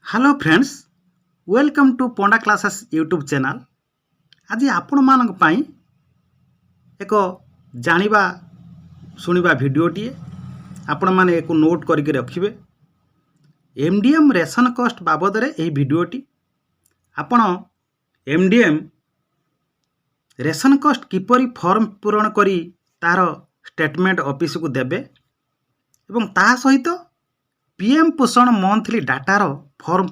Hello friends, welcome to Panda classes YouTube channel. आज आपण मानक पई एक जानिबा सुनिबा वीडियोटी आपण माने एक नोट करके रखिबे। एमडीएम रेशन कॉस्ट बाबद रे एही वीडियोटी आपण एमडीएम रेशन कॉस्ट किपरि फॉर्म पूरण करी तार स्टेटमेंट ऑफिस को देबे एवं ता सहित पीएम पोषण मंथली डाटार फॉर्म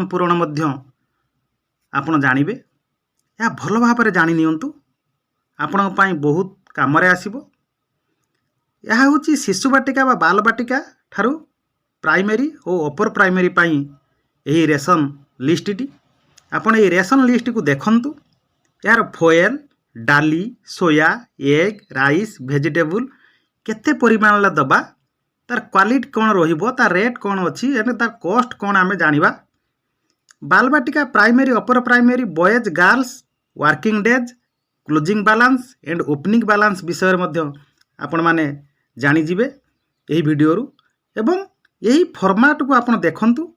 पूरण मध्य आपण जानिबे। या भल भाव जानि नियंतु, आपण पई बहुत काम रे आसीबो। यह होची शिशु बाटिका बा बाल बाटिका ठारू प्राइमरी और अपर प्राइमरी पई एही रेशन लिस्टटी। आपण एही रेशन लिस्ट को देखंतु। यार फोएल, डाली, सोया, एग, राइस, वेजिटेबल केते परिमाण ला दबा, तार क्वालिटी कौन रहिबो, तार रेट कौन अच्छी, तार कॉस्ट कौन आमे जानिबा। बाल बाटिका primary upper primary boys girls working days closing balance and opening balance विषय मध्य आपण माने जानि जिवे एही वीडियो रु। एवं यही फॉर्मेट को आपण देखंतु।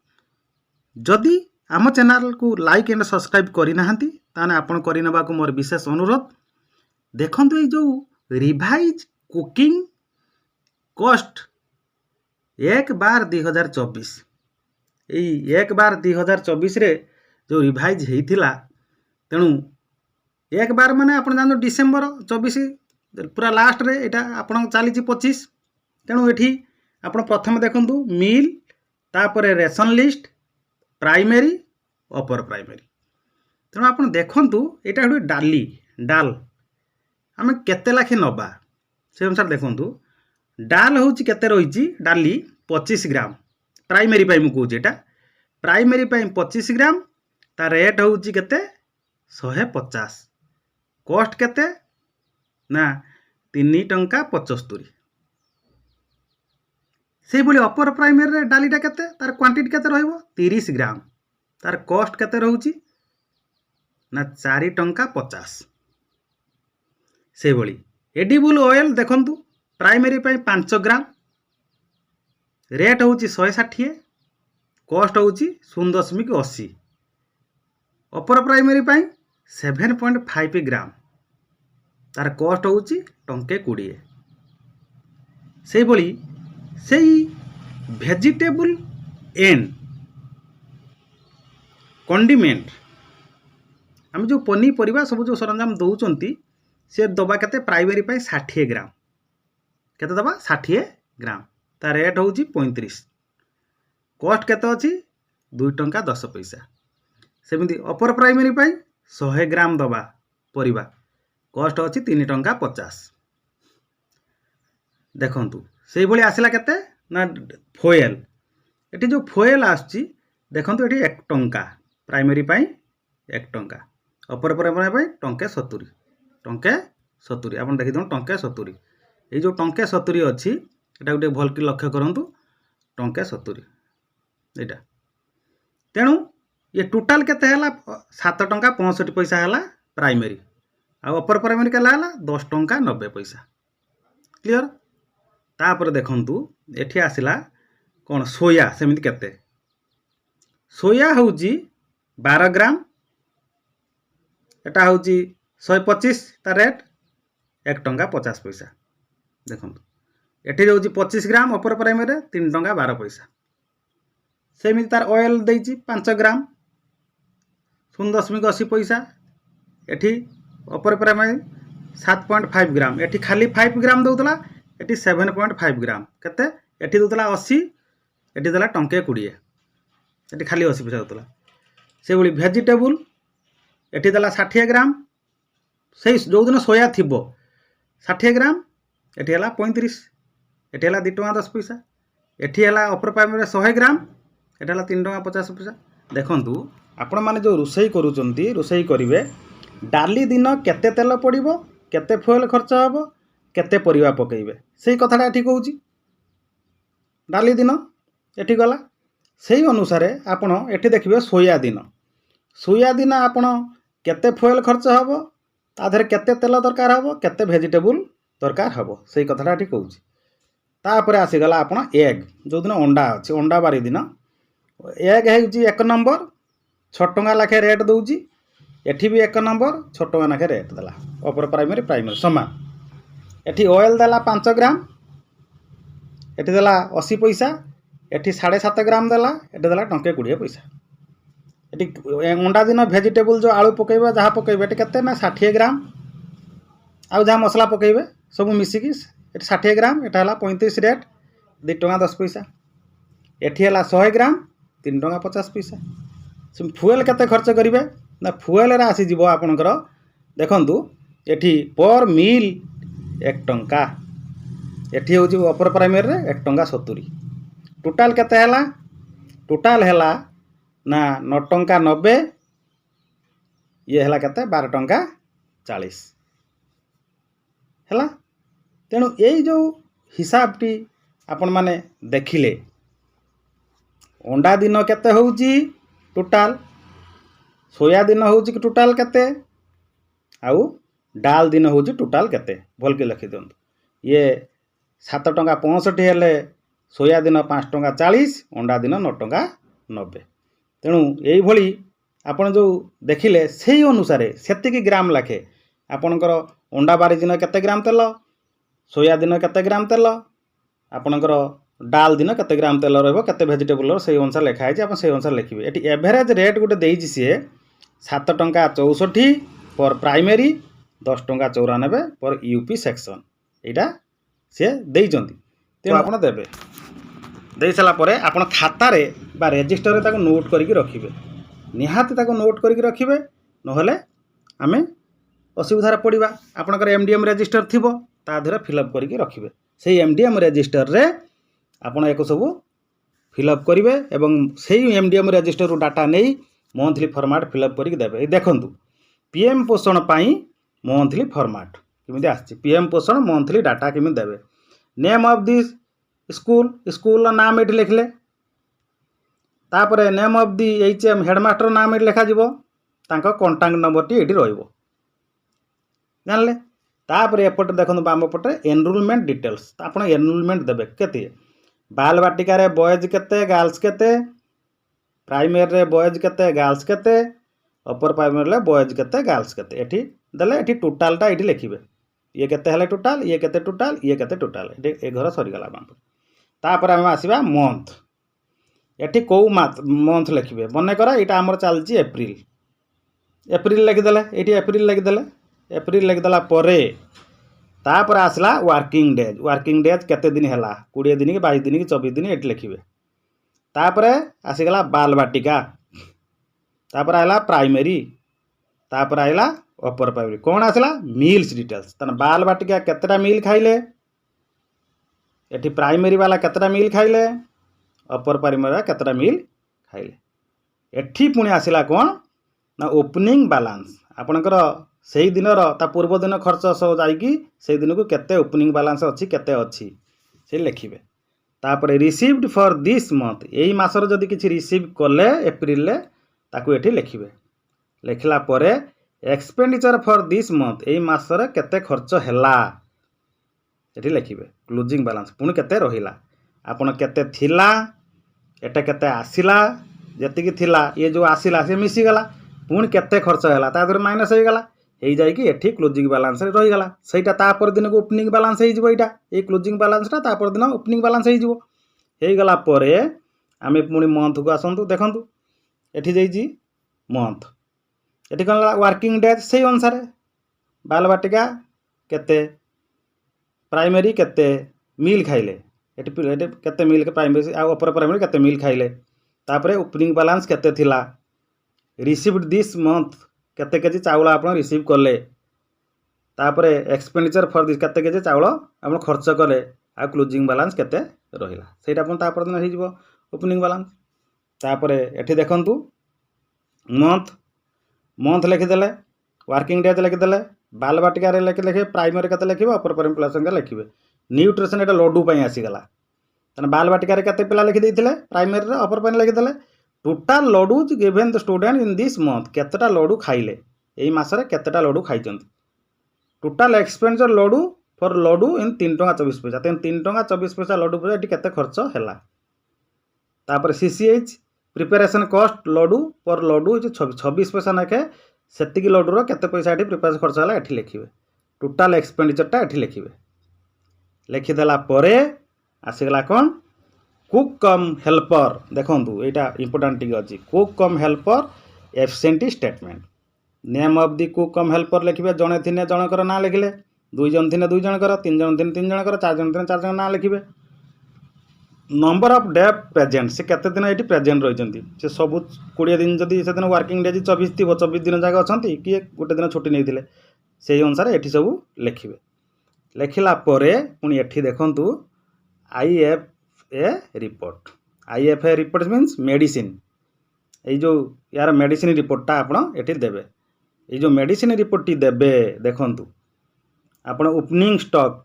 जदि आम चैनल को लाइक एंड सब्सक्राइब करि नाहंती ताने आपण करिनबा को मोर विशेष अनुरोध। देखंतु ए जो रिवाइज कुकिंग कॉस्ट 1/2024 यही 1/2024 रे जो रिवाइज होता तेणु 1 माने आप जान डिसेम्बर 24 पूरा लास्ट रे एटा आपन चली 25। तेणु एठी आप प्रथम देखंतु मिल तापर ration list primary upper primary. तेणु आप देखंतु एटा हूँ डाली डाल आम केते लाखे नबा से अनुसार देखंतु। डाल हूँ केते रही डाली 25 ग्राम प्राइमरी पाई मु कहूँ एटा प्राइमरी पाई 25 ग्राम ता रेट हूँ केते 150। कॉस्ट केते ना 3 टंका 75। से भली अपर प्राइमरी रे डालीटा केते तार क्वांटिटी केते रहइबो 30 ग्राम तार कॉस्ट केते रहउची ना 4 टंका 50। से भली एडिबल ऑयल देखंतु प्राइमरी पाई 5 ग्राम रेट हूँ 160, कॉस्ट हूँ 0.80। अपर प्राइमरी पाई 7.5 ग्राम तार कॉस्ट हूँ टंके 20। से भली से वेजिटेबल एंड कंडीमेंट आम जो पनीपरिया सब जो सरंजाम दौरान से दबा केते प्राइमरी पाई 60 ग्राम केते दबा 60 ग्राम ता रेट हूँ 35। कॉस्ट केते अच्छी 2 टंका 10 पैसा। सेमती अपर प्राइमरी पाई 100 ग्राम दबा परिबा कॉस्ट अच्छी 3 टंका 50। देखंतु से भली आसिला केते ना फोएल एटी जो फोएल आछि देखंतु एटी 1 टंका प्राइमरी पाई 1 टंका अपर प्राइमरी पाई टंके 70 आपन देखि दन टंके 70। ये जो टंके 70 अच्छी एटा गोटे भल कि लक्ष्य करंतु टंके 70 एटा। तेणु ये टोटाल केते हला 7 टंका 65 पैसा हला प्राइमरी आ अपर प्राइमरी केला हला 10 टंका 90 पैसा। क्लियर। तापर देखंतु एठी आसिला कोन सोया सेमिति केते सोया होउची 12 ग्राम एटा होउची 125 ता रेट 1 टंका 50 पैसा। देखंतु एठी रहउची 25 ग्राम अपर प्राइमरी 3 टंका 12 पैसा। सेमिति तार ऑयल देइची 5 ग्राम 0.80 पैसा। एठी अपर प्राइमरी 7.5 ग्राम एठी खाली 5 ग्राम दउतला एठी 7.5 ग्राम केते एठी दउतला 80 एठी दला टंके 20 एठी खाली 80 पैसा दउतला। से भली वेजिटेबल एठी दला 60 ग्राम से जो दिन सोया थिबो 60 ग्राम एठी हला 35 एठी हला 2 टंका 10 पैसा। एठी हला अपर प्राइमरी 100 ग्राम एठी हला 3 टंका 50 पैसा। देखंतु आपण माने जो रोसई करूचंती रोसई करिवे डाली दिन केते तेल पड़िबो केते फुएल खर्च हबो केते परिवा पकेइबे सेही कथाटा एठी कहूची। डाली दिन एठी गला सेही अनुसार आपण एठी देखिबे सोया दिन आपण केते फुएल खर्च हबो ताधर केते तेल दरकार हबो केते वेजिटेबल दरकार हबो सेही कथाटा एठी कहूची। तापर आसीगला आपण एग जो दिन अंडा अच्छे अंडा बारी दिन एक है 1 नंबर 6 टंका लाखे रेट दूची एठी भी 1 नंबर 6 टंका लाखे रेट देला अपर प्राइमरी प्राइमरी समान। एठी ऑयल देला 5 ग्राम एठी देला 80 पैसा एठी 7.5 ग्राम देला एठी देला टंके 20 पैसा। एठी अंडा दिन वेजिटेबल जो आलू पकेबे जहाँ पकेबे एठी केते ना 60 ग्राम आउ जहाँ मसला पकेबे सब मिसिकी एठी 60 ग्राम एटा हला 35 रेट 2 टंका 10 पैसा। एठी हला 100 ग्राम 3 टंका 50 पैसा। फुएल केते खर्च करिवे ना फुएल रे आसी जीवो आपनकर देखंतु एठी पर मील 1 टंका एठी होची अपर प्राइमरी रे 1 टंका 70। टोटाल केते हला टोटाल हला ना 9 टंका 90 ये हला केते 12 टंका 40 हला। तेणु यही जो हिसाबटी आपण माने देखिले अंडा दिन केते होउची टोटाल सोया दिन होउची कि टोटाल केते आउ डाल दिन होउची टोटाल केते भल के लिखि दियंतु। ये 7 टंका 65 हेले सोया दिन 5 टंका 40 अंडा दिन 9 टंका 90। तेणु यही भली आपण जो देखिले सेही अनुसारे सेतिकी ग्राम लाखे आपणकर अंडा बारी दिन केते ग्राम तेल सोया दिन केते ग्राम तेल आपणकर डाल दिन केते ग्राम तेल रहबो केते वेजिटेबल से अनुसार लिखा है आप से अनुसार लिखिए। एटी एवरेज रेट गोटे देइछि सी 7 टंका 64 पर प्राइमरी 10 टंका 94 पर यूपी सेक्शन एटा से देइचंती। ते आपण देबे देई सला परे आपण खाता रे बा रजिस्टर रे ताको नोट करिक रखिबे निहाती ताको नोट करिक रखिबे नहले आमे असुविधा रे पड़िबा। आपनकर एमडीएम रजिस्टर थिबो ता धरे फिलअप करिक रखिबे सेही एमडीएम रजिस्टर रे आपण एको सब फिलअप करेंगे एवं सही एमडीएम रजिस्टर डाटा नहीं मंथली फॉर्मेट फिलअप करके देवे। देखंतु पीएम पोषण पाई मंथली फॉर्मेट किमिति आछि पीएम पोषण मंथली डाटा किमिति देवे। Name of this school school नाम एठी लिखले तापरे name of the HM headmaster नाम एठी लिखा जिवो तांको कांटेक्ट नंबर टी एठी रहइबो जानले। तापरे एपटे देखंतु बाम पटे एनरोलमेंट डिटेल्स आपण एनरोलमेंट देबे केते बाल बाटिका रे बॉयज केते गर्ल्स केते प्राइमरी रे बॉयज केते गर्ल्स केते अपर प्राइमरी रे बॉयज केते गर्ल्स केते एठी देले एठी टोटलटा एठी लिखिबे ये केते हले टोटल ये केते टोटल एठी ए घर सरी गला बाम। तापर हम आसीबा मंथ एठी को मंथ लिखिबे मने करा एटा हमर चलची एप्रिल लिखि देले एठी एप्रिल लिखि देला परे तापर आसला वर्किंग डेज केते दिन हैला 20 दिन कि 22 दिन कि 24 दिन एठी लिखिबे। तापर आसीगला बाल बाटिका तापर आइला प्राइमरी तापर आइला अपर प्राइमरी कौन आसला मील्स डिटेल्स तन बाल बाटिका केतेटा मील खाइले एठी प्राइमरी वाला केतेटा मील खाइले अपर प्राइमरी वाला केतेटा मील खाइले। एठी पुणी आसला कौन ना ओपनिंग बैलेंस आपनकर सेही दिन ता पूर्व दिन खर्च सब जाइकी से दिन को केते ओपनिंग बैलेंस अच्छी केते अच्छी से लिखिबे। तापर रिसीव्ड फॉर दिस मंथ एही मासर जदि किछि रिसीव कले एप्रिल ले ताकू एठी लिखिबे लिखला परे एक्सपेंडिचर फॉर दिस मंथ एही मासर केते खर्च हैला एठी लिखिबे क्लोजिंग बैलेंस पुणी केते रहिला आपण केते थिला एटा केते आसिला जति थिला ये जो आसिला से मिसी गला पुणी केते खर्च हैला ता दर माइनस हो गला हे जाई कि एठी क्लोजिंग बैलेंस रे रहि गला सेटा ता पर दिन को ओपनिंग बैलेंस हे जिवो एटा ए क्लोजिंग बैलेंस ता पर दिन ओपनिंग बैलेंस हे जिवो हे गला परे आमे पुणी मंथ को आसंतु देखंतु एठी जाई जी मंथ एठी कला वर्किंग डेज से अनुसार बाल बाटिका केते प्राइमरी केते मील खाइले एठी केते मील के प्राइमरी आ अपर प्राइमरी केते मील खाइले तापरे ओपनिंग बैलेंस केते थिला रिसीव्ड दिस मंथ केते केजी चावल आपण रिसीव करले तापरे एक्सपेंडिचर फॉर दिस केते केजी चावल आपण खर्च करले आ क्लोजिंग बैलेंस केते रहिला सेटा आपण तापर दिन हे जिवो ओपनिंग बैलेंस। तापरे एठी देखंतु मंथ लिखि देले वर्किंग डेज लिखि देले बाल बाटिका रे लिखि प्राइमरी केते लिखिबो अपर प्राइमरी प्लस संगे लिखिबे न्यूट्रिशन एटा लड्डू पई आसी गला तने बाल बाटिका रे केते पिला लिखि देथिले प्राइमरी रे अपर प्राइमरी लिखि देले टोटाल लड्डू given the student in this month केतेटा लड्डू खाइले एही मासरे केतेटा लड्डू खाइचंत टोटाल एक्सपेंडिचर लड्डू फॉर लड्डू इन 3 टंका 24 पैसा तेन 3 टंका 24 पैसा लड्डू पर एटी केते खर्च हैला। तापर सीसीएच प्रिपेरेसन कस्ट लड्डू पर लड्डू 26 पैसा नाखे सेतिकी लड्डूर केते पैसा ये प्रिपेरेसन खर्च है ये लिखिए टोटाल एक्सपेंडिचरटा ये लिखिए लिखिदेला आसीगला कौन कुक कम हेल्पर देखूँ यहाँ इंपोर्टाट टी अच्छी cook come helper absentee statement name of the cook come helper लिखिए जड़े थी जनकर ना लिखिले 2 जन थी 2 जनकर 3 जन थी 3 जनकर 4 जन थी 4 जन ना लिखिए नंबर ऑफ डे प्रेजेंट से केते दिन ये प्रेजेंट रही से सब 20 दिन जदि से दिन वर्किंग डे 24 थी 24 दिन जगह अच्छा किए गोटे दिन छुट्टी नहीं से अनुसार ये सब लिखिए लिखला पुणी एठी देखूँ IFA report IFA report means medicine ये जो यार मेडिसिन रिपोर्टटा आप देवे ये जो मेडिसिन रिपोर्ट देवे देखूँ आप ओपनिंग स्टॉक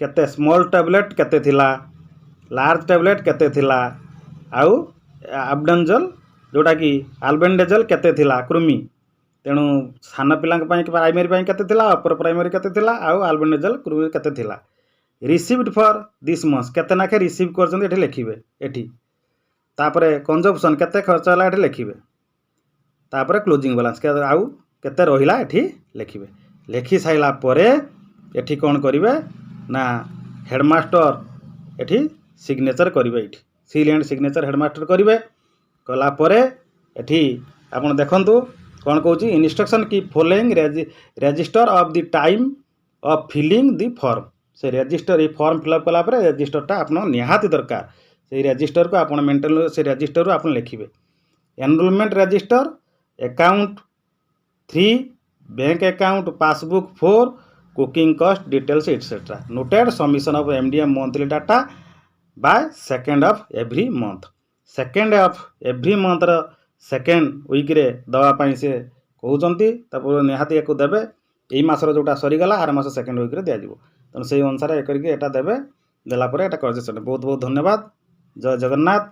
केते स्मॉल टैबलेट केते थिला लार्ज टैबलेट केते थिला आउ आब्डेंजल जोटा कि आल्बेंडेजल केते थिला कृमि तेणु सान पिला प्राइमरी केते थिला अपर प्राइमरी केते थिला आउ आल्बेंडेजल कृमि केते थिला रिसीव्ड फॉर दिस मंथ केते नाखे रिसीव करछन एठी लिखिबे एठी तापरे कंजम्पशन केते खर्च होला एठी लिखिबे तापरे क्लोजिंग बैलेंस के आउ केते रहिला एठी लिखिबे लिखि साइला परे एठी कोन करिवे ना हेडमास्टर एठी सिग्नेचर करिवे एठी सील एंड सिग्नेचर हेडमास्टर करिवे कला परे एठी आपण देखंतु कोन कहूची इंस्ट्रक्शन की following register of the time of filling the form से रजिस्टर ये फॉर्म फिलअप कला परे रजिस्टरटा आपण निहाती दरकार से रजिस्टर को आपण मेंटेन से रजिस्टर को आपण लिखिबे enrolment register account 3 bank account passbook 4 cooking cost details etcetera noted submission of MDM monthly data by 2nd of every month 2nd of every month रो 2nd वीक रे दवापाई से कहते तापर निहाती या देवे यही मासर जोटा सरीगला आर मास 2nd वीक रे दिया तेणु से अनुसार ये करके देवे देला बहुत बहुत धन्यवाद जय जगन्नाथ।